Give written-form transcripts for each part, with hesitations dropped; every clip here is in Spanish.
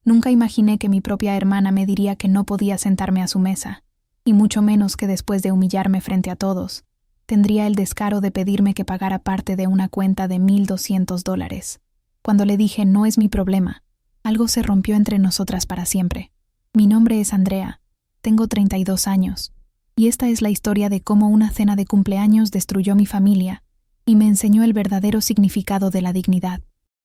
Nunca imaginé que mi propia hermana me diría que no podía sentarme a su mesa, y mucho menos que después de humillarme frente a todos, tendría el descaro de pedirme que pagara parte de una cuenta de $1,200. Cuando le dije no es mi problema, algo se rompió entre nosotras para siempre. Mi nombre es Andrea, tengo 32 años, y esta es la historia de cómo una cena de cumpleaños destruyó mi familia y me enseñó el verdadero significado de la dignidad.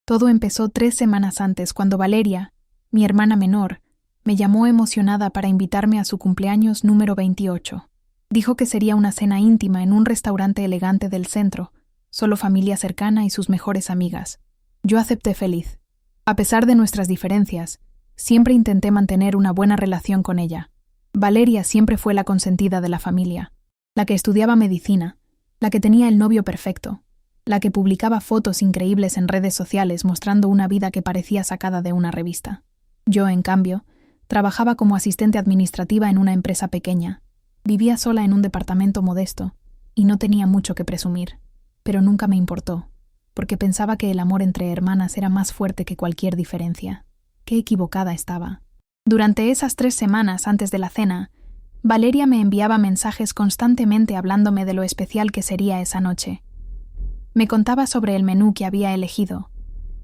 Todo empezó 3 semanas antes, cuando Valeria, mi hermana menor, me llamó emocionada para invitarme a su cumpleaños número 28. Dijo que sería una cena íntima en un restaurante elegante del centro, solo familia cercana y sus mejores amigas. Yo acepté feliz. A pesar de nuestras diferencias, siempre intenté mantener una buena relación con ella. Valeria siempre fue la consentida de la familia, la que estudiaba medicina, la que tenía el novio perfecto, la que publicaba fotos increíbles en redes sociales mostrando una vida que parecía sacada de una revista. Yo, en cambio, trabajaba como asistente administrativa en una empresa pequeña. Vivía sola en un departamento modesto y no tenía mucho que presumir, pero nunca me importó, porque pensaba que el amor entre hermanas era más fuerte que cualquier diferencia. Qué equivocada estaba. Durante esas 3 semanas antes de la cena, Valeria me enviaba mensajes constantemente hablándome de lo especial que sería esa noche. Me contaba sobre el menú que había elegido,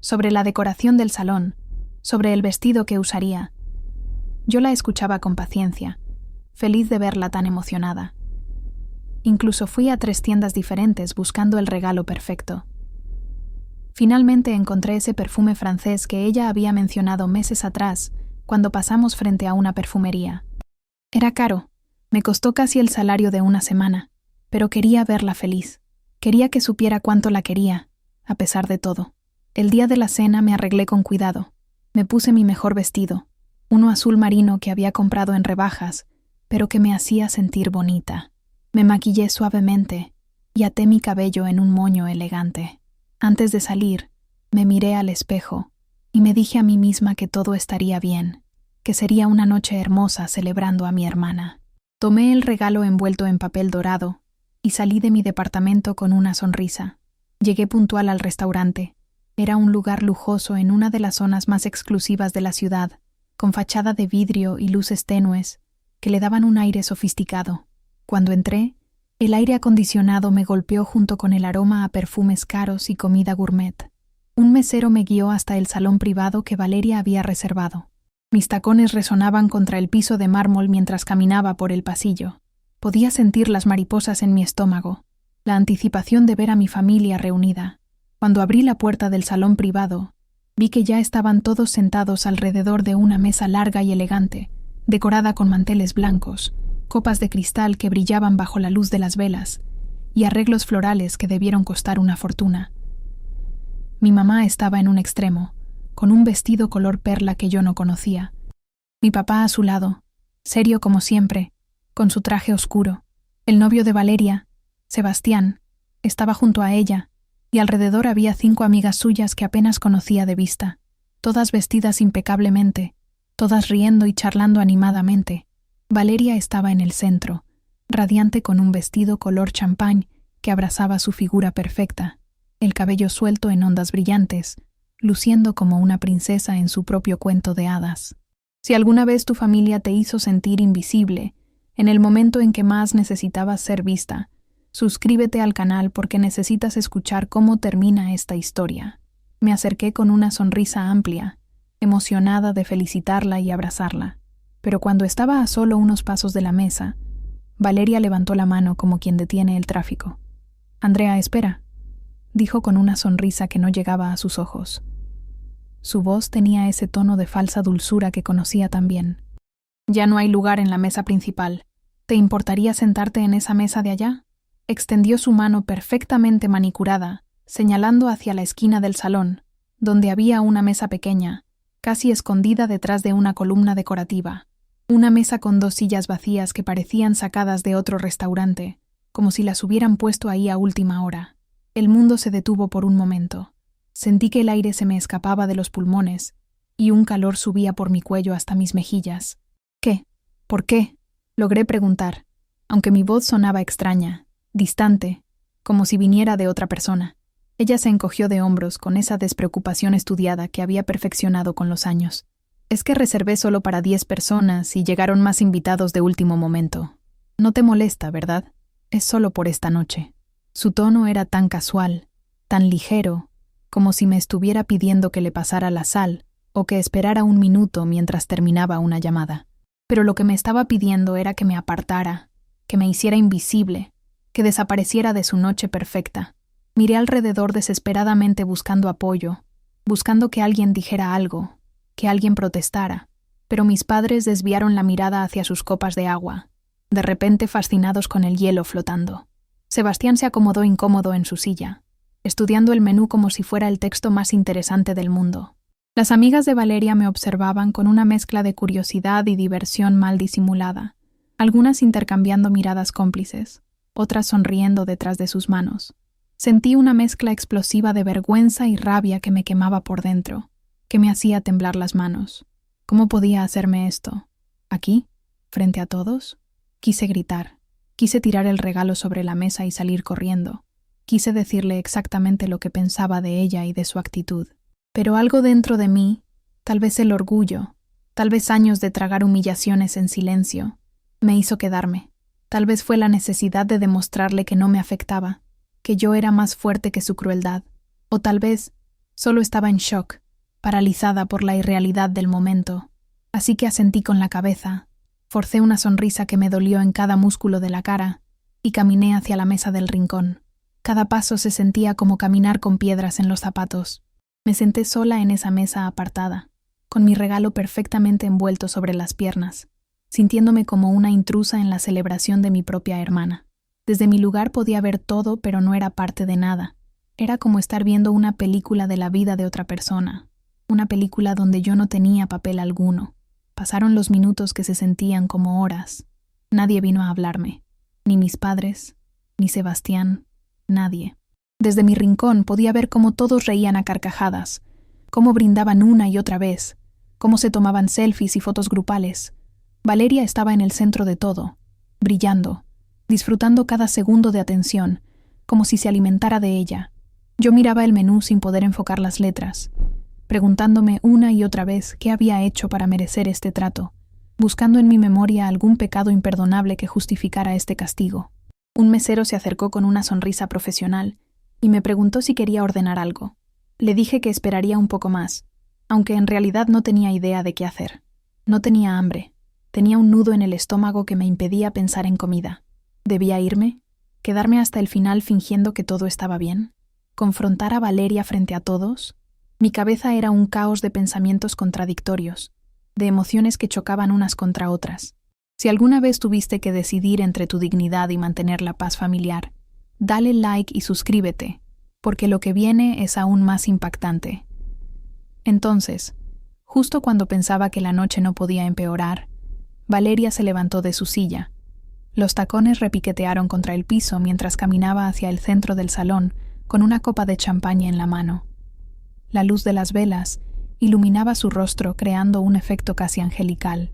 sobre la decoración del salón, sobre el vestido que usaría. Yo la escuchaba con paciencia, feliz de verla tan emocionada. Incluso fui a 3 tiendas diferentes buscando el regalo perfecto. Finalmente encontré ese perfume francés que ella había mencionado meses atrás cuando pasamos frente a una perfumería. Era caro, me costó casi el salario de una semana, pero quería verla feliz. Quería que supiera cuánto la quería, a pesar de todo. El día de la cena me arreglé con cuidado. Me puse mi mejor vestido, uno azul marino que había comprado en rebajas, pero que me hacía sentir bonita. Me maquillé suavemente y até mi cabello en un moño elegante. Antes de salir, me miré al espejo y me dije a mí misma que todo estaría bien, que sería una noche hermosa celebrando a mi hermana. Tomé el regalo envuelto en papel dorado y salí de mi departamento con una sonrisa. Llegué puntual al restaurante. Era un lugar lujoso en una de las zonas más exclusivas de la ciudad, con fachada de vidrio y luces tenues que le daban un aire sofisticado. Cuando entré, el aire acondicionado me golpeó junto con el aroma a perfumes caros y comida gourmet. Un mesero me guió hasta el salón privado que Valeria había reservado. Mis tacones resonaban contra el piso de mármol mientras caminaba por el pasillo. Podía sentir las mariposas en mi estómago, la anticipación de ver a mi familia reunida. Cuando abrí la puerta del salón privado, vi que ya estaban todos sentados alrededor de una mesa larga y elegante, decorada con manteles blancos, copas de cristal que brillaban bajo la luz de las velas, y arreglos florales que debieron costar una fortuna. Mi mamá estaba en un extremo, con un vestido color perla que yo no conocía. Mi papá a su lado, serio como siempre, con su traje oscuro. El novio de Valeria, Sebastián, estaba junto a ella, y alrededor había 5 amigas suyas que apenas conocía de vista, todas vestidas impecablemente, todas riendo y charlando animadamente. Valeria estaba en el centro, radiante con un vestido color champán que abrazaba su figura perfecta, el cabello suelto en ondas brillantes, luciendo como una princesa en su propio cuento de hadas. Si alguna vez tu familia te hizo sentir invisible, en el momento en que más necesitabas ser vista, suscríbete al canal porque necesitas escuchar cómo termina esta historia. Me acerqué con una sonrisa amplia, emocionada de felicitarla y abrazarla. Pero cuando estaba a solo unos pasos de la mesa, Valeria levantó la mano como quien detiene el tráfico. «Andrea, espera», dijo con una sonrisa que no llegaba a sus ojos. Su voz tenía ese tono de falsa dulzura que conocía tan bien. «Ya no hay lugar en la mesa principal. ¿Te importaría sentarte en esa mesa de allá?». Extendió su mano perfectamente manicurada, señalando hacia la esquina del salón, donde había una mesa pequeña, casi escondida detrás de una columna decorativa. Una mesa con 2 sillas vacías que parecían sacadas de otro restaurante, como si las hubieran puesto ahí a última hora. El mundo se detuvo por un momento. Sentí que el aire se me escapaba de los pulmones y un calor subía por mi cuello hasta mis mejillas. «¿Qué? ¿Por qué?», logré preguntar, aunque mi voz sonaba extraña, distante, como si viniera de otra persona. Ella se encogió de hombros con esa despreocupación estudiada que había perfeccionado con los años. Es que reservé solo para 10 personas y llegaron más invitados de último momento. No te molesta, ¿verdad? Es solo por esta noche. Su tono era tan casual, tan ligero, como si me estuviera pidiendo que le pasara la sal o que esperara un minuto mientras terminaba una llamada. Pero lo que me estaba pidiendo era que me apartara, que me hiciera invisible, que desapareciera de su noche perfecta. Miré alrededor desesperadamente buscando apoyo, buscando que alguien dijera algo, que alguien protestara, pero mis padres desviaron la mirada hacia sus copas de agua, de repente fascinados con el hielo flotando. Sebastián se acomodó incómodo en su silla, estudiando el menú como si fuera el texto más interesante del mundo. Las amigas de Valeria me observaban con una mezcla de curiosidad y diversión mal disimulada, algunas intercambiando miradas cómplices, otras sonriendo detrás de sus manos. Sentí una mezcla explosiva de vergüenza y rabia que me quemaba por dentro, que me hacía temblar las manos. ¿Cómo podía hacerme esto? ¿Aquí? ¿Frente a todos? Quise gritar. Quise tirar el regalo sobre la mesa y salir corriendo. Quise decirle exactamente lo que pensaba de ella y de su actitud. Pero algo dentro de mí, tal vez el orgullo, tal vez años de tragar humillaciones en silencio, me hizo quedarme. Tal vez fue la necesidad de demostrarle que no me afectaba, que yo era más fuerte que su crueldad, o tal vez solo estaba en shock, paralizada por la irrealidad del momento. Así que asentí con la cabeza, forcé una sonrisa que me dolió en cada músculo de la cara y caminé hacia la mesa del rincón. Cada paso se sentía como caminar con piedras en los zapatos. Me senté sola en esa mesa apartada, con mi regalo perfectamente envuelto sobre las piernas, sintiéndome como una intrusa en la celebración de mi propia hermana. Desde mi lugar podía ver todo, pero no era parte de nada. Era como estar viendo una película de la vida de otra persona, una película donde yo no tenía papel alguno. Pasaron los minutos que se sentían como horas. Nadie vino a hablarme, ni mis padres, ni Sebastián, nadie. Desde mi rincón podía ver cómo todos reían a carcajadas, cómo brindaban una y otra vez, cómo se tomaban selfies y fotos grupales. Valeria estaba en el centro de todo, brillando, disfrutando cada segundo de atención, como si se alimentara de ella. Yo miraba el menú sin poder enfocar las letras, preguntándome una y otra vez qué había hecho para merecer este trato, buscando en mi memoria algún pecado imperdonable que justificara este castigo. Un mesero se acercó con una sonrisa profesional y me preguntó si quería ordenar algo. Le dije que esperaría un poco más, aunque en realidad no tenía idea de qué hacer. No tenía hambre. Tenía un nudo en el estómago que me impedía pensar en comida. ¿Debía irme? ¿Quedarme hasta el final fingiendo que todo estaba bien? ¿Confrontar a Valeria frente a todos? Mi cabeza era un caos de pensamientos contradictorios, de emociones que chocaban unas contra otras. Si alguna vez tuviste que decidir entre tu dignidad y mantener la paz familiar, dale like y suscríbete, porque lo que viene es aún más impactante. Entonces, justo cuando pensaba que la noche no podía empeorar, Valeria se levantó de su silla. Los tacones repiquetearon contra el piso mientras caminaba hacia el centro del salón con una copa de champaña en la mano. La luz de las velas iluminaba su rostro creando un efecto casi angelical.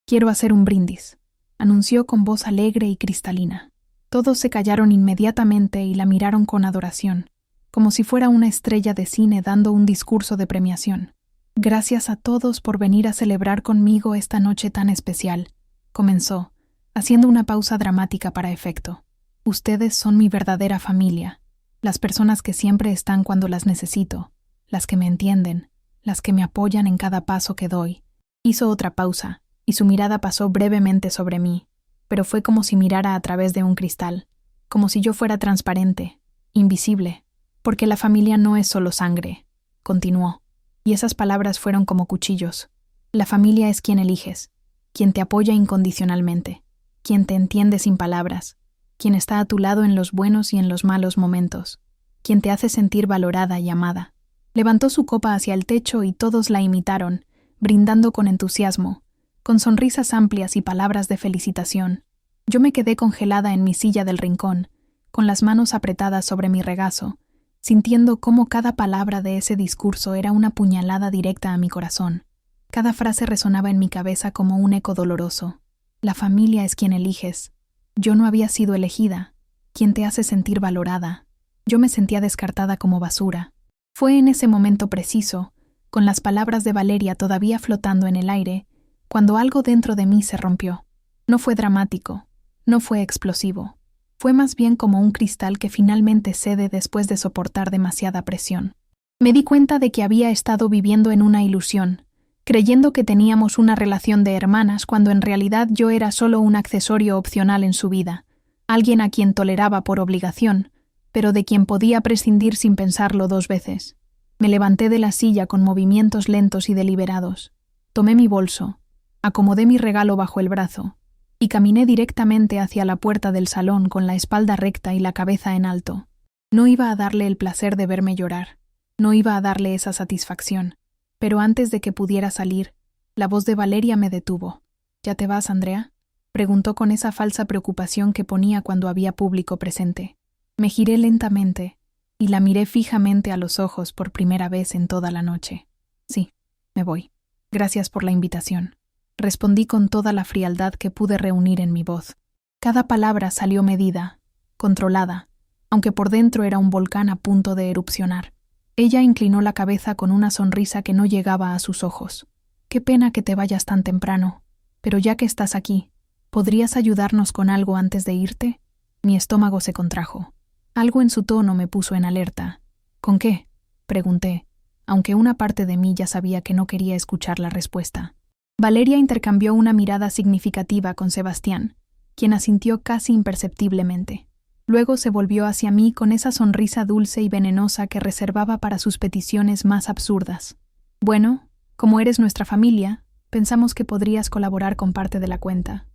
«Quiero hacer un brindis», anunció con voz alegre y cristalina. Todos se callaron inmediatamente y la miraron con adoración, como si fuera una estrella de cine dando un discurso de premiación. «Gracias a todos por venir a celebrar conmigo esta noche tan especial», comenzó, haciendo una pausa dramática para efecto. «Ustedes son mi verdadera familia, las personas que siempre están cuando las necesito, las que me entienden, las que me apoyan en cada paso que doy». Hizo otra pausa, y su mirada pasó brevemente sobre mí, pero fue como si mirara a través de un cristal, como si yo fuera transparente, invisible, porque la familia no es solo sangre, continuó, y esas palabras fueron como cuchillos. La familia es quien eliges, quien te apoya incondicionalmente, quien te entiende sin palabras, quien está a tu lado en los buenos y en los malos momentos, quien te hace sentir valorada y amada. Levantó su copa hacia el techo y todos la imitaron, brindando con entusiasmo, con sonrisas amplias y palabras de felicitación. Yo me quedé congelada en mi silla del rincón, con las manos apretadas sobre mi regazo, sintiendo cómo cada palabra de ese discurso era una puñalada directa a mi corazón. Cada frase resonaba en mi cabeza como un eco doloroso. La familia es quien eliges. Yo no había sido elegida, quien te hace sentir valorada. Yo me sentía descartada como basura. Fue en ese momento preciso con las palabras de Valeria todavía flotando en el aire, cuando algo dentro de mí se rompió. No fue dramático, no fue explosivo. Fue más bien como un cristal que finalmente cede después de soportar demasiada presión. Me di cuenta de que había estado viviendo en una ilusión, creyendo que teníamos una relación de hermanas cuando en realidad yo era solo un accesorio opcional en su vida, alguien a quien toleraba por obligación, pero de quien podía prescindir sin pensarlo 2 veces. Me levanté de la silla con movimientos lentos y deliberados. Tomé mi bolso, acomodé mi regalo bajo el brazo y caminé directamente hacia la puerta del salón con la espalda recta y la cabeza en alto. No iba a darle el placer de verme llorar, no iba a darle esa satisfacción, pero antes de que pudiera salir, la voz de Valeria me detuvo. ¿Ya te vas, Andrea?, preguntó con esa falsa preocupación que ponía cuando había público presente. Me giré lentamente y la miré fijamente a los ojos por primera vez en toda la noche. Sí, me voy. Gracias por la invitación. Respondí con toda la frialdad que pude reunir en mi voz. Cada palabra salió medida, controlada, aunque por dentro era un volcán a punto de erupcionar. Ella inclinó la cabeza con una sonrisa que no llegaba a sus ojos. Qué pena que te vayas tan temprano, pero ya que estás aquí, ¿podrías ayudarnos con algo antes de irte? Mi estómago se contrajo. Algo en su tono me puso en alerta. ¿Con qué?, pregunté, aunque una parte de mí ya sabía que no quería escuchar la respuesta. Valeria intercambió una mirada significativa con Sebastián, quien asintió casi imperceptiblemente. Luego se volvió hacia mí con esa sonrisa dulce y venenosa que reservaba para sus peticiones más absurdas. Bueno, como eres nuestra familia, pensamos que podrías colaborar con parte de la cuenta.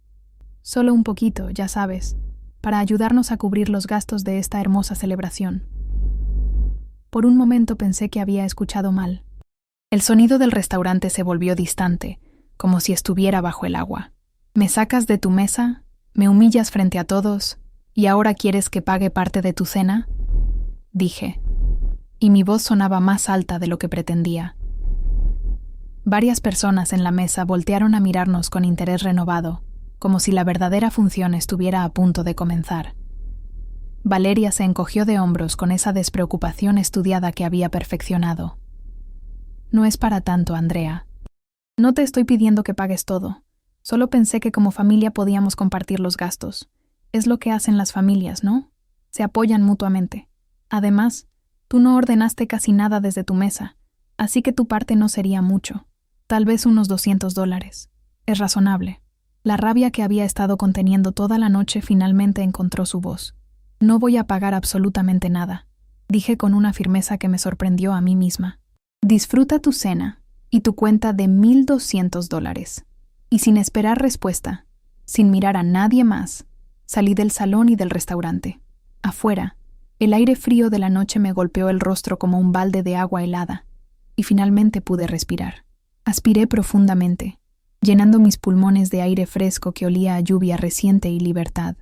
Solo un poquito, ya sabes, para ayudarnos a cubrir los gastos de esta hermosa celebración. Por un momento pensé que había escuchado mal. El sonido del restaurante se volvió distante, como si estuviera bajo el agua. ¿Me sacas de tu mesa? ¿Me humillas frente a todos? ¿Y ahora quieres que pague parte de tu cena?, dije, y mi voz sonaba más alta de lo que pretendía. Varias personas en la mesa voltearon a mirarnos con interés renovado, como si la verdadera función estuviera a punto de comenzar. Valeria se encogió de hombros con esa despreocupación estudiada que había perfeccionado. No es para tanto, Andrea. No te estoy pidiendo que pagues todo. Solo pensé que como familia podíamos compartir los gastos. Es lo que hacen las familias, ¿no? Se apoyan mutuamente. Además, tú no ordenaste casi nada desde tu mesa, así que tu parte no sería mucho. Tal vez unos $200. Es razonable. La rabia que había estado conteniendo toda la noche finalmente encontró su voz. No voy a pagar absolutamente nada, dije con una firmeza que me sorprendió a mí misma. Disfruta tu cena y tu cuenta de $1,200. Y sin esperar respuesta, sin mirar a nadie más, salí del salón y del restaurante. Afuera, el aire frío de la noche me golpeó el rostro como un balde de agua helada, y finalmente pude respirar. Aspiré profundamente, llenando mis pulmones de aire fresco que olía a lluvia reciente y libertad.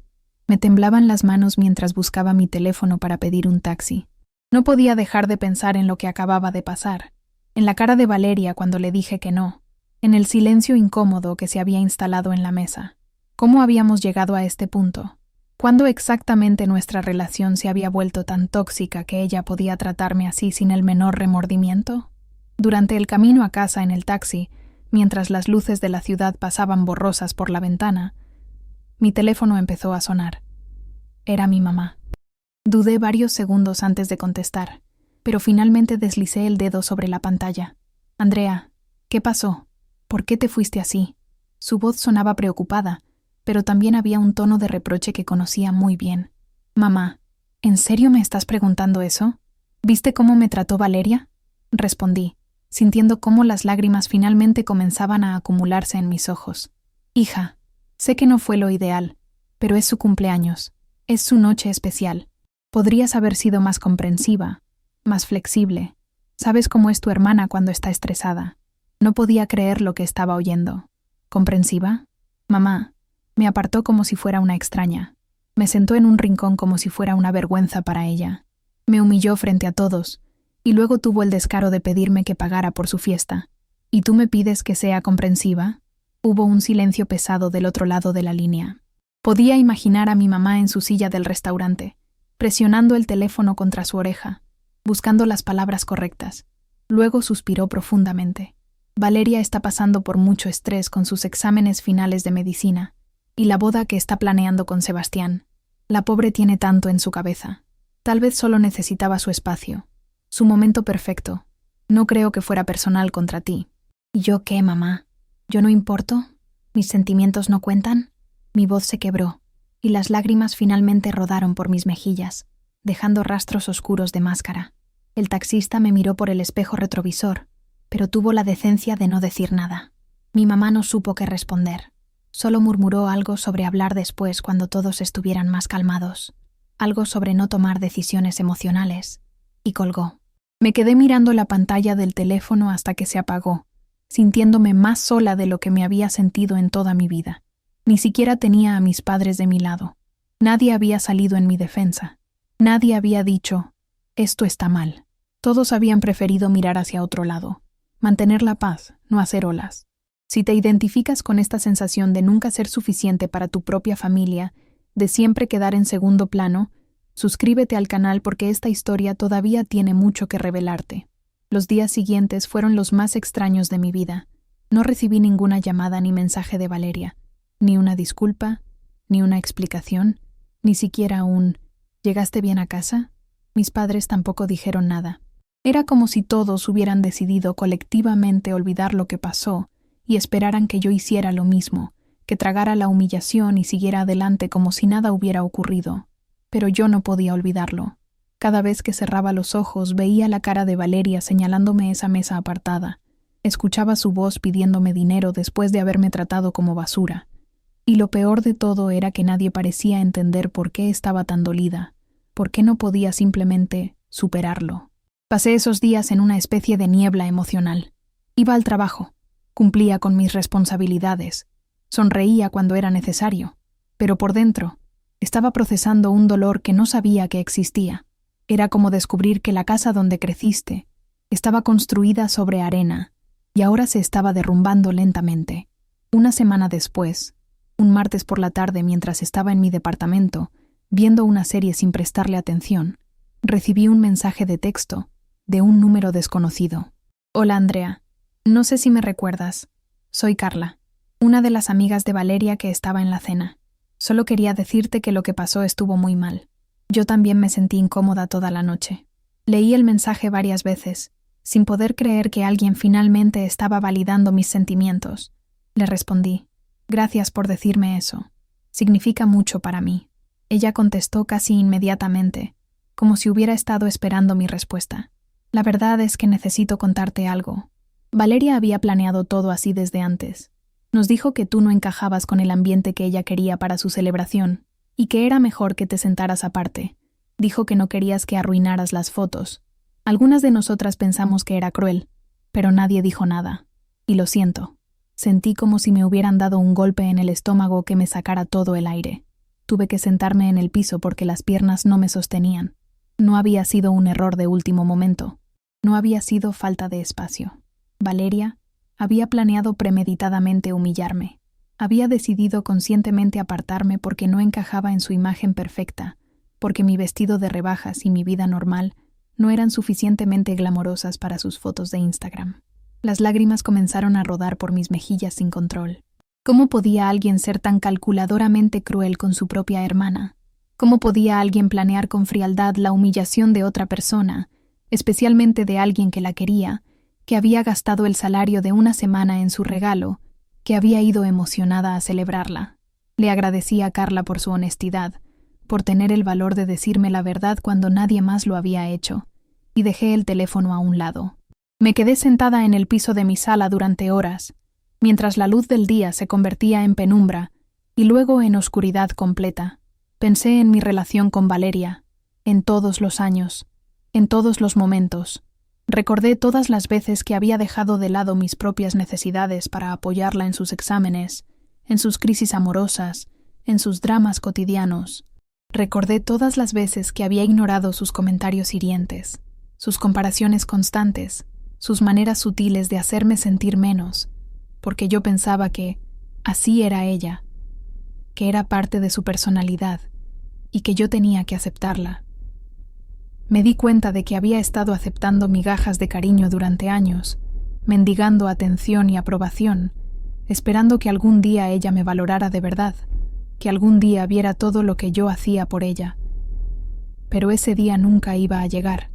Me temblaban las manos mientras buscaba mi teléfono para pedir un taxi. No podía dejar de pensar en lo que acababa de pasar, en la cara de Valeria cuando le dije que no, en el silencio incómodo que se había instalado en la mesa. ¿Cómo habíamos llegado a este punto? ¿Cuándo exactamente nuestra relación se había vuelto tan tóxica que ella podía tratarme así sin el menor remordimiento? Durante el camino a casa en el taxi, mientras las luces de la ciudad pasaban borrosas por la ventana, mi teléfono empezó a sonar. Era mi mamá. Dudé varios segundos antes de contestar, pero finalmente deslicé el dedo sobre la pantalla. Andrea, ¿qué pasó? ¿Por qué te fuiste así? Su voz sonaba preocupada, pero también había un tono de reproche que conocía muy bien. Mamá, ¿en serio me estás preguntando eso? ¿Viste cómo me trató Valeria? Respondí, sintiendo cómo las lágrimas finalmente comenzaban a acumularse en mis ojos. Hija, sé que no fue lo ideal, pero es su cumpleaños, es su noche especial. Podrías haber sido más comprensiva, más flexible. Sabes cómo es tu hermana cuando está estresada. No podía creer lo que estaba oyendo. ¿Comprensiva? Mamá, me apartó como si fuera una extraña. Me sentó en un rincón como si fuera una vergüenza para ella. Me humilló frente a todos, y luego tuvo el descaro de pedirme que pagara por su fiesta. ¿Y tú me pides que sea comprensiva? Hubo un silencio pesado del otro lado de la línea. Podía imaginar a mi mamá en su silla del restaurante, presionando el teléfono contra su oreja, buscando las palabras correctas. Luego suspiró profundamente. Valeria está pasando por mucho estrés con sus exámenes finales de medicina y la boda que está planeando con Sebastián. La pobre tiene tanto en su cabeza. Tal vez solo necesitaba su espacio, su momento perfecto. No creo que fuera personal contra ti. ¿Y yo qué, mamá? ¿Yo no importo? ¿Mis sentimientos no cuentan? Mi voz se quebró, y las lágrimas finalmente rodaron por mis mejillas, dejando rastros oscuros de máscara. El taxista me miró por el espejo retrovisor, pero tuvo la decencia de no decir nada. Mi mamá no supo qué responder. Solo murmuró algo sobre hablar después cuando todos estuvieran más calmados, algo sobre no tomar decisiones emocionales, y colgó. Me quedé mirando la pantalla del teléfono hasta que se apagó, sintiéndome más sola de lo que me había sentido en toda mi vida. Ni siquiera tenía a mis padres de mi lado. Nadie había salido en mi defensa. Nadie había dicho, esto está mal. Todos habían preferido mirar hacia otro lado, mantener la paz, no hacer olas. Si te identificas con esta sensación de nunca ser suficiente para tu propia familia, de siempre quedar en segundo plano, suscríbete al canal porque esta historia todavía tiene mucho que revelarte. Los días siguientes fueron los más extraños de mi vida. No recibí ninguna llamada ni mensaje de Valeria, ni una disculpa, ni una explicación, ni siquiera un ¿llegaste bien a casa? Mis padres tampoco dijeron nada. Era como si todos hubieran decidido colectivamente olvidar lo que pasó y esperaran que yo hiciera lo mismo, que tragara la humillación y siguiera adelante como si nada hubiera ocurrido. Pero yo no podía olvidarlo. Cada vez que cerraba los ojos veía la cara de Valeria señalándome esa mesa apartada. Escuchaba su voz pidiéndome dinero después de haberme tratado como basura. Y lo peor de todo era que nadie parecía entender por qué estaba tan dolida, por qué no podía simplemente superarlo. Pasé esos días en una especie de niebla emocional. Iba al trabajo, cumplía con mis responsabilidades, sonreía cuando era necesario, pero por dentro estaba procesando un dolor que no sabía que existía. Era como descubrir que la casa donde creciste estaba construida sobre arena y ahora se estaba derrumbando lentamente. Una semana después, un martes por la tarde mientras estaba en mi departamento, viendo una serie sin prestarle atención, recibí un mensaje de texto de un número desconocido. Hola Andrea, no sé si me recuerdas. Soy Carla, una de las amigas de Valeria que estaba en la cena. Solo quería decirte que lo que pasó estuvo muy mal. Yo también me sentí incómoda toda la noche. Leí el mensaje varias veces, sin poder creer que alguien finalmente estaba validando mis sentimientos. Le respondí, gracias por decirme eso. Significa mucho para mí. Ella contestó casi inmediatamente, como si hubiera estado esperando mi respuesta. La verdad es que necesito contarte algo. Valeria había planeado todo así desde antes. Nos dijo que tú no encajabas con el ambiente que ella quería para su celebración, y que era mejor que te sentaras aparte. Dijo que no querías que arruinaras las fotos. Algunas de nosotras pensamos que era cruel, pero nadie dijo nada. Y lo siento. Sentí como si me hubieran dado un golpe en el estómago que me sacara todo el aire. Tuve que sentarme en el piso porque las piernas no me sostenían. No había sido un error de último momento. No había sido falta de espacio. Valeria había planeado premeditadamente humillarme. Había decidido conscientemente apartarme porque no encajaba en su imagen perfecta, porque mi vestido de rebajas y mi vida normal no eran suficientemente glamorosas para sus fotos de Instagram. Las lágrimas comenzaron a rodar por mis mejillas sin control. ¿Cómo podía alguien ser tan calculadoramente cruel con su propia hermana? ¿Cómo podía alguien planear con frialdad la humillación de otra persona, especialmente de alguien que la quería, que había gastado el salario de una semana en su regalo, que había ido emocionada a celebrarla? Le agradecí a Carla por su honestidad, por tener el valor de decirme la verdad cuando nadie más lo había hecho, y dejé el teléfono a un lado. Me quedé sentada en el piso de mi sala durante horas, mientras la luz del día se convertía en penumbra y luego en oscuridad completa. Pensé en mi relación con Valeria, en todos los años, en todos los momentos. Recordé todas las veces que había dejado de lado mis propias necesidades para apoyarla en sus exámenes, en sus crisis amorosas, en sus dramas cotidianos. Recordé todas las veces que había ignorado sus comentarios hirientes, sus comparaciones constantes, sus maneras sutiles de hacerme sentir menos, porque yo pensaba que así era ella, que era parte de su personalidad y que yo tenía que aceptarla. Me di cuenta de que había estado aceptando migajas de cariño durante años, mendigando atención y aprobación, esperando que algún día ella me valorara de verdad, que algún día viera todo lo que yo hacía por ella. Pero ese día nunca iba a llegar,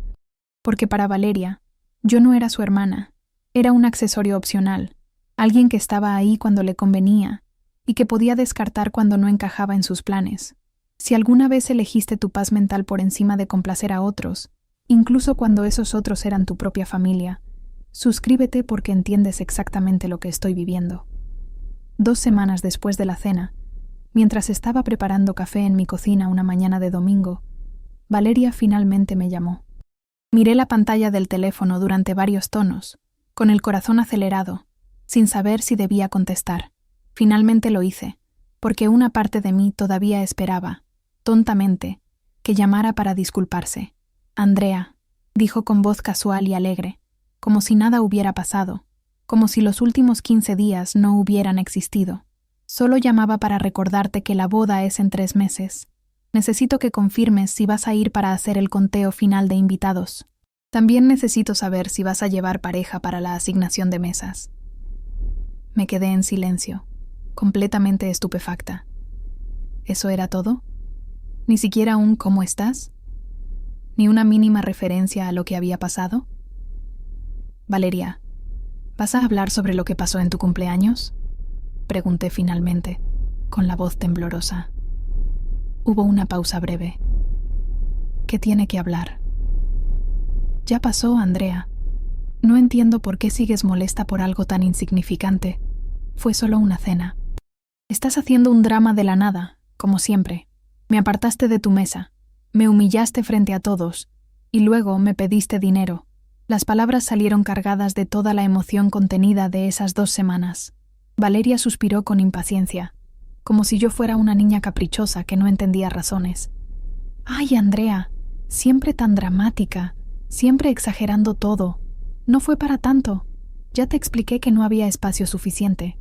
porque para Valeria, yo no era su hermana, era un accesorio opcional, alguien que estaba ahí cuando le convenía y que podía descartar cuando no encajaba en sus planes. Si alguna vez elegiste tu paz mental por encima de complacer a otros, incluso cuando esos otros eran tu propia familia, suscríbete porque entiendes exactamente lo que estoy viviendo. 2 semanas después de la cena, mientras estaba preparando café en mi cocina una mañana de domingo, Valeria finalmente me llamó. Miré la pantalla del teléfono durante varios tonos, con el corazón acelerado, sin saber si debía contestar. Finalmente lo hice, porque una parte de mí todavía esperaba, tontamente, que llamara para disculparse. «Andrea», dijo con voz casual y alegre, como si nada hubiera pasado, como si los últimos 15 días no hubieran existido. «Solo llamaba para recordarte que la boda es en 3 meses. Necesito que confirmes si vas a ir para hacer el conteo final de invitados. También necesito saber si vas a llevar pareja para la asignación de mesas». Me quedé en silencio, completamente estupefacta. ¿Eso era todo? ¿Ni siquiera un «¿cómo estás?» ¿Ni una mínima referencia a lo que había pasado? «Valeria, ¿vas a hablar sobre lo que pasó en tu cumpleaños?», pregunté finalmente, con la voz temblorosa. Hubo una pausa breve. «¿Qué tiene que hablar?» «Ya pasó, Andrea. No entiendo por qué sigues molesta por algo tan insignificante. Fue solo una cena. Estás haciendo un drama de la nada, como siempre. Me apartaste de tu mesa, me humillaste frente a todos, y luego me pediste dinero». Las palabras salieron cargadas de toda la emoción contenida de esas 2 semanas. Valeria suspiró con impaciencia, como si yo fuera una niña caprichosa que no entendía razones. «Ay, Andrea, siempre tan dramática, siempre exagerando todo. No fue para tanto. Ya te expliqué que no había espacio suficiente.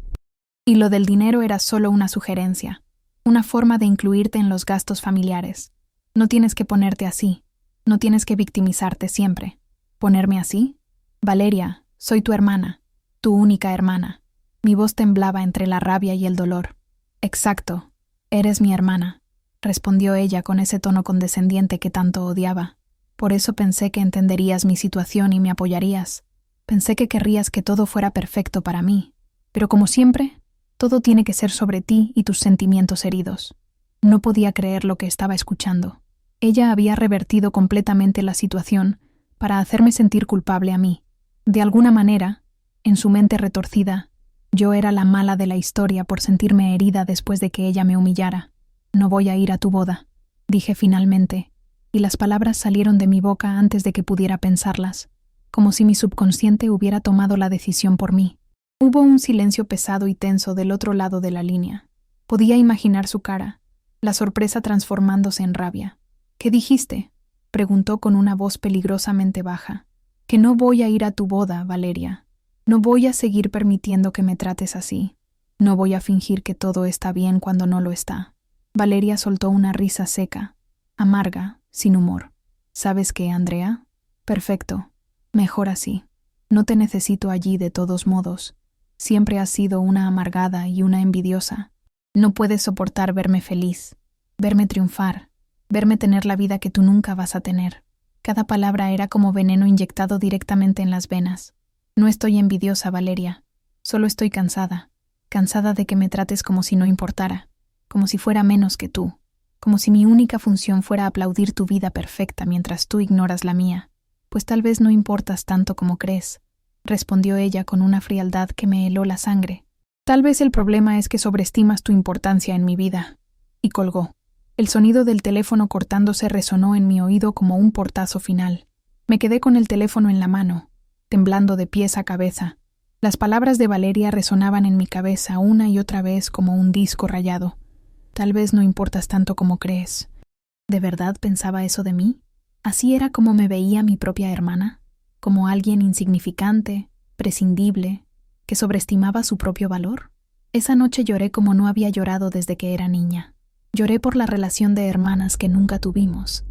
Y lo del dinero era solo una sugerencia, una forma de incluirte en los gastos familiares. No tienes que ponerte así, no tienes que victimizarte siempre». «¿Ponerme así? Valeria, soy tu hermana, tu única hermana». Mi voz temblaba entre la rabia y el dolor. «Exacto, eres mi hermana», respondió ella con ese tono condescendiente que tanto odiaba. «Por eso pensé que entenderías mi situación y me apoyarías. Pensé que querrías que todo fuera perfecto para mí. Pero como siempre, todo tiene que ser sobre ti y tus sentimientos heridos». No podía creer lo que estaba escuchando. Ella había revertido completamente la situación para hacerme sentir culpable a mí. De alguna manera, en su mente retorcida, yo era la mala de la historia por sentirme herida después de que ella me humillara. «No voy a ir a tu boda», dije finalmente, y las palabras salieron de mi boca antes de que pudiera pensarlas, como si mi subconsciente hubiera tomado la decisión por mí. Hubo un silencio pesado y tenso del otro lado de la línea. Podía imaginar su cara, la sorpresa transformándose en rabia. «¿Qué dijiste?», preguntó con una voz peligrosamente baja. «Que no voy a ir a tu boda, Valeria. No voy a seguir permitiendo que me trates así. No voy a fingir que todo está bien cuando no lo está». Valeria soltó una risa seca, amarga, sin humor. «¿Sabes qué, Andrea? Perfecto. Mejor así. No te necesito allí de todos modos. Siempre has sido una amargada y una envidiosa. No puedes soportar verme feliz, verme triunfar, verme tener la vida que tú nunca vas a tener». Cada palabra era como veneno inyectado directamente en las venas. «No estoy envidiosa, Valeria. Solo estoy cansada. Cansada de que me trates como si no importara, como si fuera menos que tú, como si mi única función fuera aplaudir tu vida perfecta mientras tú ignoras la mía. Pues tal vez no importas tanto como crees», respondió ella con una frialdad que me heló la sangre. «Tal vez el problema es que sobreestimas tu importancia en mi vida». Y colgó. El sonido del teléfono cortándose resonó en mi oído como un portazo final. Me quedé con el teléfono en la mano, temblando de pies a cabeza. Las palabras de Valeria resonaban en mi cabeza una y otra vez como un disco rayado. «Tal vez no importas tanto como crees». ¿De verdad pensaba eso de mí? ¿Así era como me veía mi propia hermana? ¿Como alguien insignificante, prescindible, que sobreestimaba su propio valor? Esa noche lloré como no había llorado desde que era niña. Lloré por la relación de hermanas que nunca tuvimos,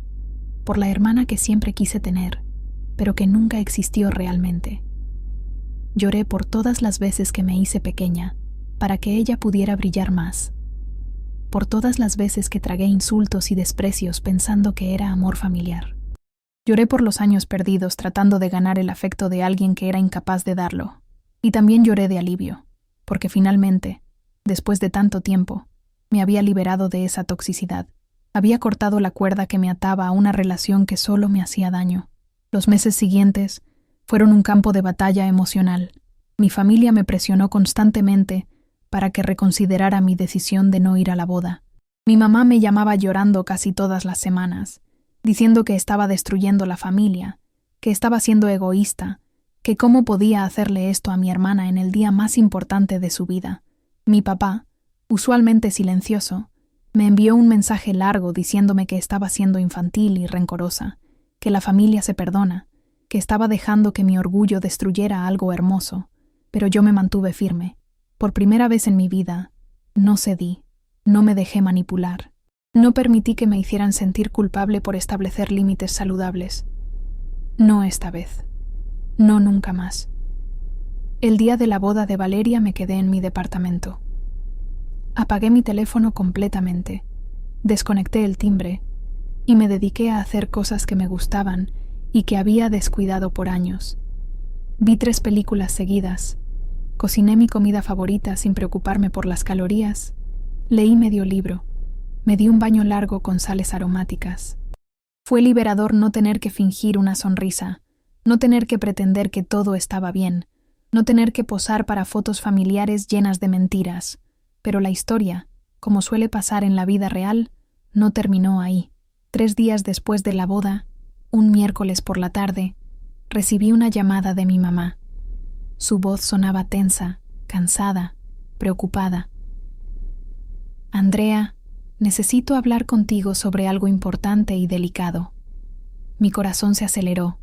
por la hermana que siempre quise tener, pero que nunca existió realmente. Lloré por todas las veces que me hice pequeña, para que ella pudiera brillar más. Por todas las veces que tragué insultos y desprecios pensando que era amor familiar. Lloré por los años perdidos tratando de ganar el afecto de alguien que era incapaz de darlo. Y también lloré de alivio, porque finalmente, después de tanto tiempo, me había liberado de esa toxicidad. Había cortado la cuerda que me ataba a una relación que solo me hacía daño. Los meses siguientes fueron un campo de batalla emocional. Mi familia me presionó constantemente para que reconsiderara mi decisión de no ir a la boda. Mi mamá me llamaba llorando casi todas las semanas, diciendo que estaba destruyendo la familia, que estaba siendo egoísta, que cómo podía hacerle esto a mi hermana en el día más importante de su vida. Mi papá, usualmente silencioso, me envió un mensaje largo diciéndome que estaba siendo infantil y rencorosa, que la familia se perdona, que estaba dejando que mi orgullo destruyera algo hermoso, pero yo me mantuve firme. Por primera vez en mi vida, no cedí, no me dejé manipular. No permití que me hicieran sentir culpable por establecer límites saludables. No esta vez. No nunca más. El día de la boda de Valeria me quedé en mi departamento. Apagué mi teléfono completamente, desconecté el timbre y me dediqué a hacer cosas que me gustaban y que había descuidado por años. Vi 3 películas seguidas. Cociné mi comida favorita sin preocuparme por las calorías. Leí medio libro. Me di un baño largo con sales aromáticas. Fue liberador no tener que fingir una sonrisa, no tener que pretender que todo estaba bien, no tener que posar para fotos familiares llenas de mentiras. Pero la historia, como suele pasar en la vida real, no terminó ahí. 3 días después de la boda, un miércoles por la tarde, recibí una llamada de mi mamá. Su voz sonaba tensa, cansada, preocupada. Andrea, necesito hablar contigo sobre algo importante y delicado. Mi corazón se aceleró.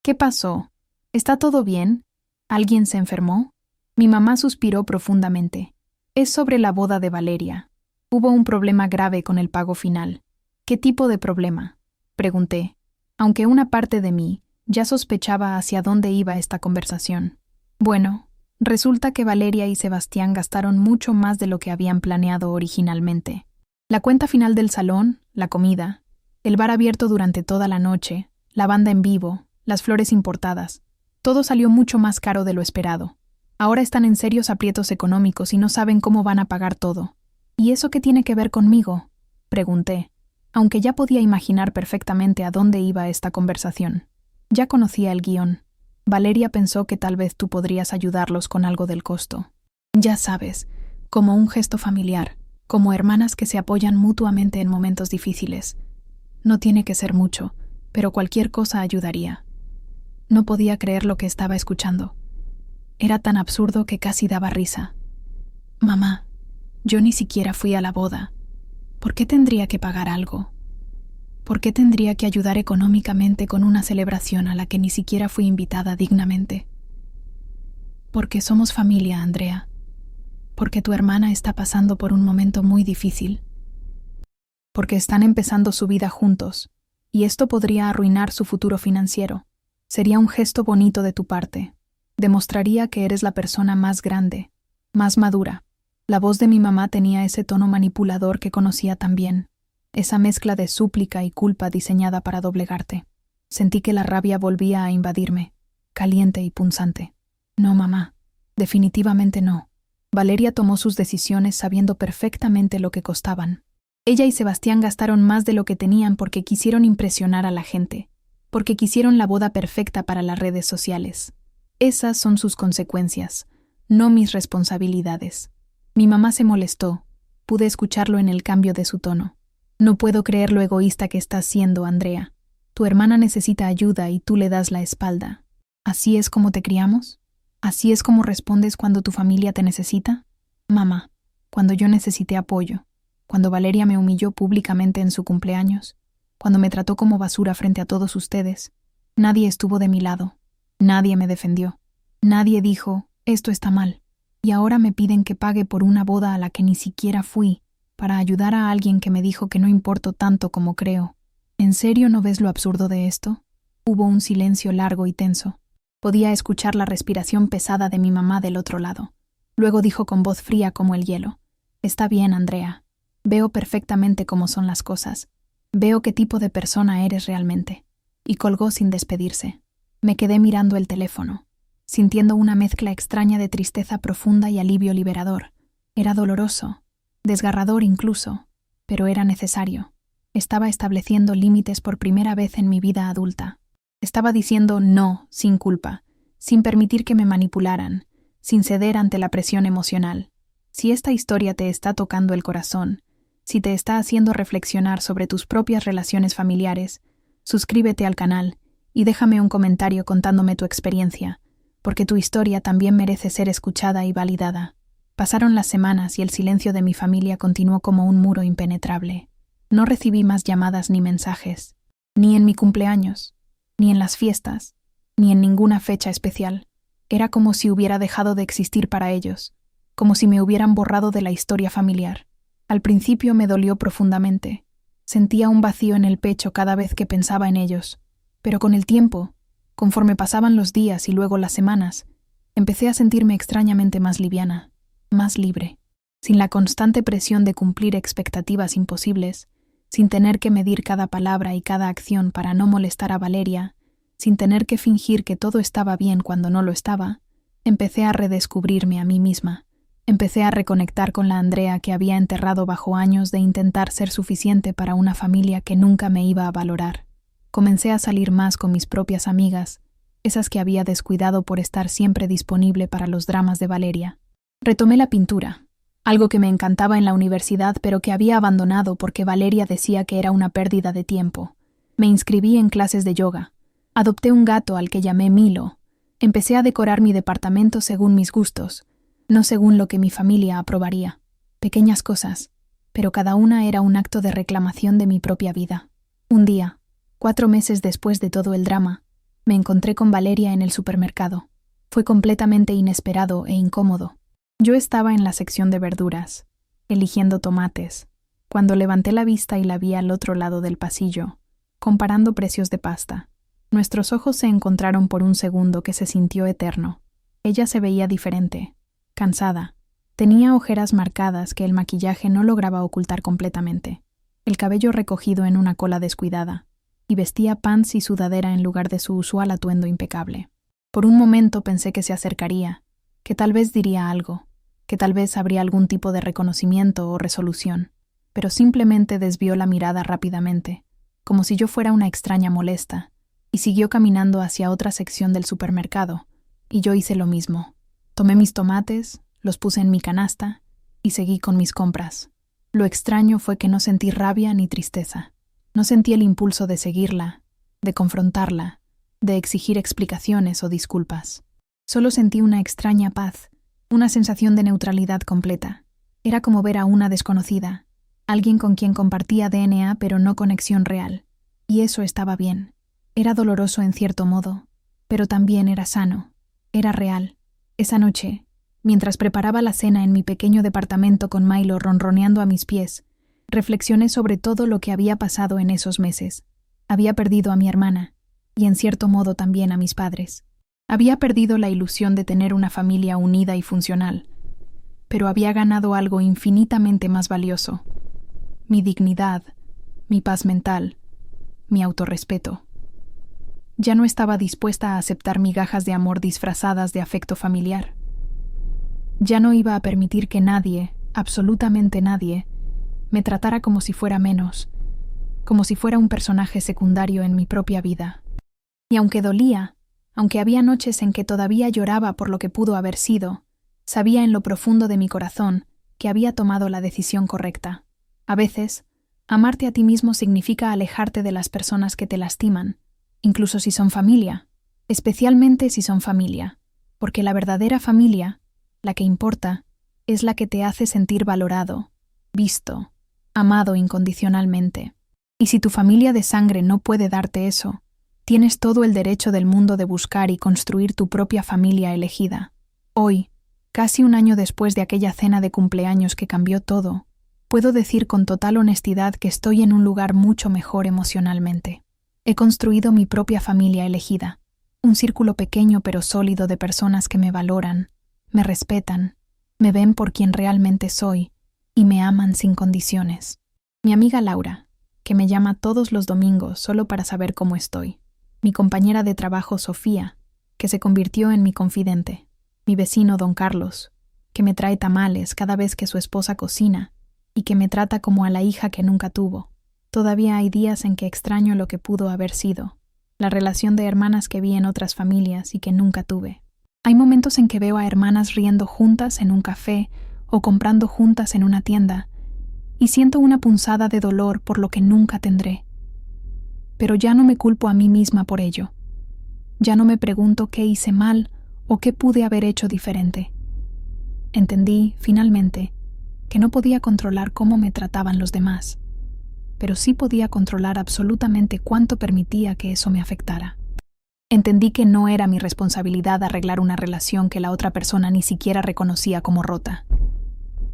¿Qué pasó? ¿Está todo bien? ¿Alguien se enfermó? Mi mamá suspiró profundamente. Es sobre la boda de Valeria. Hubo un problema grave con el pago final. ¿Qué tipo de problema? Pregunté, aunque una parte de mí ya sospechaba hacia dónde iba esta conversación. Bueno, resulta que Valeria y Sebastián gastaron mucho más de lo que habían planeado originalmente. La cuenta final del salón, la comida, el bar abierto durante toda la noche, la banda en vivo, las flores importadas, todo salió mucho más caro de lo esperado. Ahora están en serios aprietos económicos y no saben cómo van a pagar todo. ¿Y eso qué tiene que ver conmigo?, pregunté, aunque ya podía imaginar perfectamente a dónde iba esta conversación. Ya conocía el guión. Valeria pensó que tal vez tú podrías ayudarlos con algo del costo. Ya sabes, como un gesto familiar, como hermanas que se apoyan mutuamente en momentos difíciles. No tiene que ser mucho, pero cualquier cosa ayudaría. No podía creer lo que estaba escuchando. Era tan absurdo que casi daba risa. Mamá, yo ni siquiera fui a la boda. ¿Por qué tendría que pagar algo? ¿Por qué tendría que ayudar económicamente con una celebración a la que ni siquiera fui invitada dignamente? Porque somos familia, Andrea. Porque tu hermana está pasando por un momento muy difícil. Porque están empezando su vida juntos, y esto podría arruinar su futuro financiero. Sería un gesto bonito de tu parte. Demostraría que eres la persona más grande, más madura. La voz de mi mamá tenía ese tono manipulador que conocía tan bien. Esa mezcla de súplica y culpa diseñada para doblegarte. Sentí que la rabia volvía a invadirme, caliente y punzante. No, mamá, definitivamente no. Valeria tomó sus decisiones sabiendo perfectamente lo que costaban. Ella y Sebastián gastaron más de lo que tenían porque quisieron impresionar a la gente, porque quisieron la boda perfecta para las redes sociales. Esas son sus consecuencias, no mis responsabilidades. Mi mamá se molestó. Pude escucharlo en el cambio de su tono. No puedo creer lo egoísta que estás siendo, Andrea. Tu hermana necesita ayuda y tú le das la espalda. ¿Así es como te criamos? ¿Así es como respondes cuando tu familia te necesita? Mamá, cuando yo necesité apoyo, cuando Valeria me humilló públicamente en su cumpleaños, cuando me trató como basura frente a todos ustedes, nadie estuvo de mi lado, nadie me defendió, nadie dijo, esto está mal, y ahora me piden que pague por una boda a la que ni siquiera fui, para ayudar a alguien que me dijo que no importo tanto como creo. ¿En serio no ves lo absurdo de esto? Hubo un silencio largo y tenso. Podía escuchar la respiración pesada de mi mamá del otro lado. Luego dijo con voz fría como el hielo: «Está bien, Andrea. Veo perfectamente cómo son las cosas. Veo qué tipo de persona eres realmente». Y colgó sin despedirse. Me quedé mirando el teléfono, sintiendo una mezcla extraña de tristeza profunda y alivio liberador. Era doloroso, desgarrador incluso, pero era necesario. Estaba estableciendo límites por primera vez en mi vida adulta. Estaba diciendo no, sin culpa, sin permitir que me manipularan, sin ceder ante la presión emocional. Si esta historia te está tocando el corazón, si te está haciendo reflexionar sobre tus propias relaciones familiares, suscríbete al canal y déjame un comentario contándome tu experiencia, porque tu historia también merece ser escuchada y validada. Pasaron las semanas y el silencio de mi familia continuó como un muro impenetrable. No recibí más llamadas ni mensajes, ni en mi cumpleaños, ni en las fiestas, ni en ninguna fecha especial. Era como si hubiera dejado de existir para ellos, como si me hubieran borrado de la historia familiar. Al principio me dolió profundamente. Sentía un vacío en el pecho cada vez que pensaba en ellos, pero con el tiempo, conforme pasaban los días y luego las semanas, empecé a sentirme extrañamente más liviana, más libre, sin la constante presión de cumplir expectativas imposibles, sin tener que medir cada palabra y cada acción para no molestar a Valeria, sin tener que fingir que todo estaba bien cuando no lo estaba. Empecé a redescubrirme a mí misma. Empecé a reconectar con la Andrea que había enterrado bajo años de intentar ser suficiente para una familia que nunca me iba a valorar. Comencé a salir más con mis propias amigas, esas que había descuidado por estar siempre disponible para los dramas de Valeria. Retomé la pintura, algo que me encantaba en la universidad pero que había abandonado porque Valeria decía que era una pérdida de tiempo. Me inscribí en clases de yoga. Adopté un gato al que llamé Milo. Empecé a decorar mi departamento según mis gustos, no según lo que mi familia aprobaría. Pequeñas cosas, pero cada una era un acto de reclamación de mi propia vida. Un día, 4 meses después de todo el drama, me encontré con Valeria en el supermercado. Fue completamente inesperado e incómodo. Yo estaba en la sección de verduras, eligiendo tomates, cuando levanté la vista y la vi al otro lado del pasillo, comparando precios de pasta. Nuestros ojos se encontraron por un segundo que se sintió eterno. Ella se veía diferente, cansada. Tenía ojeras marcadas que el maquillaje no lograba ocultar completamente, el cabello recogido en una cola descuidada, y vestía pants y sudadera en lugar de su usual atuendo impecable. Por un momento pensé que se acercaría, que tal vez diría algo, que tal vez habría algún tipo de reconocimiento o resolución, pero simplemente desvió la mirada rápidamente, como si yo fuera una extraña molesta, y siguió caminando hacia otra sección del supermercado, y yo hice lo mismo. Tomé mis tomates, los puse en mi canasta, y seguí con mis compras. Lo extraño fue que no sentí rabia ni tristeza. No sentí el impulso de seguirla, de confrontarla, de exigir explicaciones o disculpas. Solo sentí una extraña paz, una sensación de neutralidad completa. Era como ver a una desconocida, alguien con quien compartía DNA pero no conexión real. Y eso estaba bien. Era doloroso en cierto modo, pero también era sano, era real. Esa noche, mientras preparaba la cena en mi pequeño departamento con Milo ronroneando a mis pies, reflexioné sobre todo lo que había pasado en esos meses. Había perdido a mi hermana, y en cierto modo también a mis padres. Había perdido la ilusión de tener una familia unida y funcional, pero había ganado algo infinitamente más valioso: mi dignidad, mi paz mental, mi autorrespeto. Ya no estaba dispuesta a aceptar migajas de amor disfrazadas de afecto familiar. Ya no iba a permitir que nadie, absolutamente nadie, me tratara como si fuera menos, como si fuera un personaje secundario en mi propia vida. Y aunque dolía, aunque había noches en que todavía lloraba por lo que pudo haber sido, sabía en lo profundo de mi corazón que había tomado la decisión correcta. A veces, amarte a ti mismo significa alejarte de las personas que te lastiman, incluso si son familia, especialmente si son familia, porque la verdadera familia, la que importa, es la que te hace sentir valorado, visto, amado incondicionalmente. Y si tu familia de sangre no puede darte eso, tienes todo el derecho del mundo de buscar y construir tu propia familia elegida. Hoy, casi un año después de aquella cena de cumpleaños que cambió todo, Puedo decir con total honestidad que estoy en un lugar mucho mejor emocionalmente. He construido mi propia familia elegida, un círculo pequeño pero sólido de personas que me valoran, me respetan, me ven por quien realmente soy y me aman sin condiciones. Mi amiga Laura, que me llama todos los domingos solo para saber cómo estoy. Mi compañera de trabajo Sofía, que se convirtió en mi confidente. Mi vecino don Carlos, que me trae tamales cada vez que su esposa cocina y que me trata como a la hija que nunca tuvo. Todavía hay días en que extraño lo que pudo haber sido, la relación de hermanas que vi en otras familias y que nunca tuve. Hay momentos en que veo a hermanas riendo juntas en un café o comprando juntas en una tienda y siento una punzada de dolor por lo que nunca tendré. Pero ya no me culpo a mí misma por ello. Ya no me pregunto qué hice mal o qué pude haber hecho diferente. Entendí, finalmente, que no podía controlar cómo me trataban los demás, pero sí podía controlar absolutamente cuánto permitía que eso me afectara. Entendí que no era mi responsabilidad arreglar una relación que la otra persona ni siquiera reconocía como rota.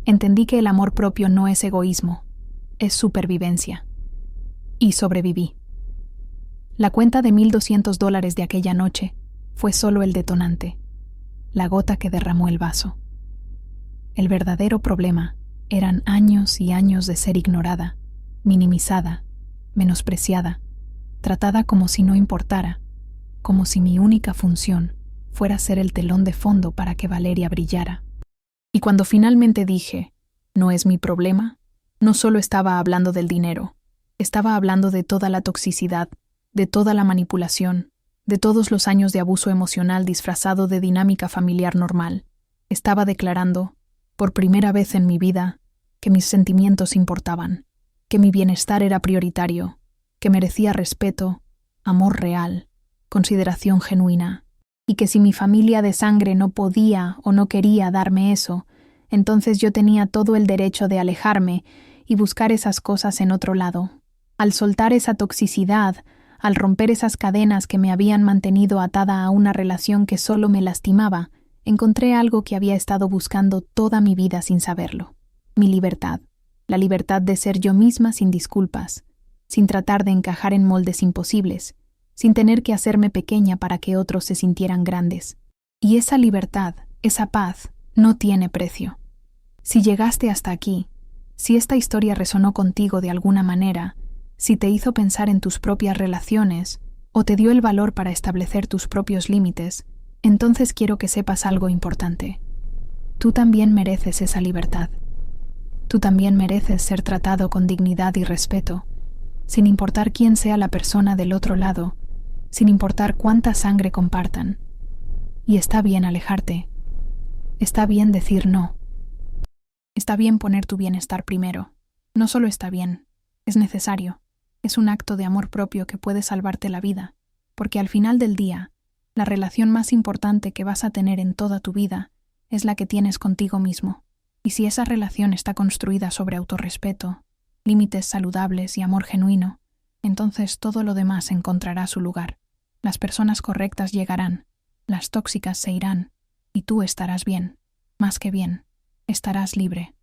Entendí que el amor propio no es egoísmo, es supervivencia. Y sobreviví. La cuenta de $1,200 de aquella noche fue solo el detonante, la gota que derramó el vaso. El verdadero problema eran años y años de ser ignorada, minimizada, menospreciada, tratada como si no importara, como si mi única función fuera ser el telón de fondo para que Valeria brillara. Y cuando finalmente dije, no es mi problema, no solo estaba hablando del dinero, estaba hablando de toda la toxicidad, de toda la manipulación, de todos los años de abuso emocional disfrazado de dinámica familiar normal. Estaba declarando, por primera vez en mi vida, que mis sentimientos importaban, que mi bienestar era prioritario, que merecía respeto, amor real, consideración genuina, y que si mi familia de sangre no podía o no quería darme eso, entonces yo tenía todo el derecho de alejarme y buscar esas cosas en otro lado. Al soltar esa toxicidad, al romper esas cadenas que me habían mantenido atada a una relación que solo me lastimaba, encontré algo que había estado buscando toda mi vida sin saberlo. Mi libertad. La libertad de ser yo misma sin disculpas, sin tratar de encajar en moldes imposibles, sin tener que hacerme pequeña para que otros se sintieran grandes. Y esa libertad, esa paz, no tiene precio. Si llegaste hasta aquí, si esta historia resonó contigo de alguna manera, si te hizo pensar en tus propias relaciones o te dio el valor para establecer tus propios límites, entonces quiero que sepas algo importante. Tú también mereces esa libertad. Tú también mereces ser tratado con dignidad y respeto, sin importar quién sea la persona del otro lado, sin importar cuánta sangre compartan. Y está bien alejarte. Está bien decir no. Está bien poner tu bienestar primero. No solo está bien, es necesario. Es un acto de amor propio que puede salvarte la vida, porque al final del día, la relación más importante que vas a tener en toda tu vida es la que tienes contigo mismo. Y si esa relación está construida sobre autorrespeto, límites saludables y amor genuino, entonces todo lo demás encontrará su lugar. Las personas correctas llegarán, las tóxicas se irán, y tú estarás bien, más que bien, estarás libre.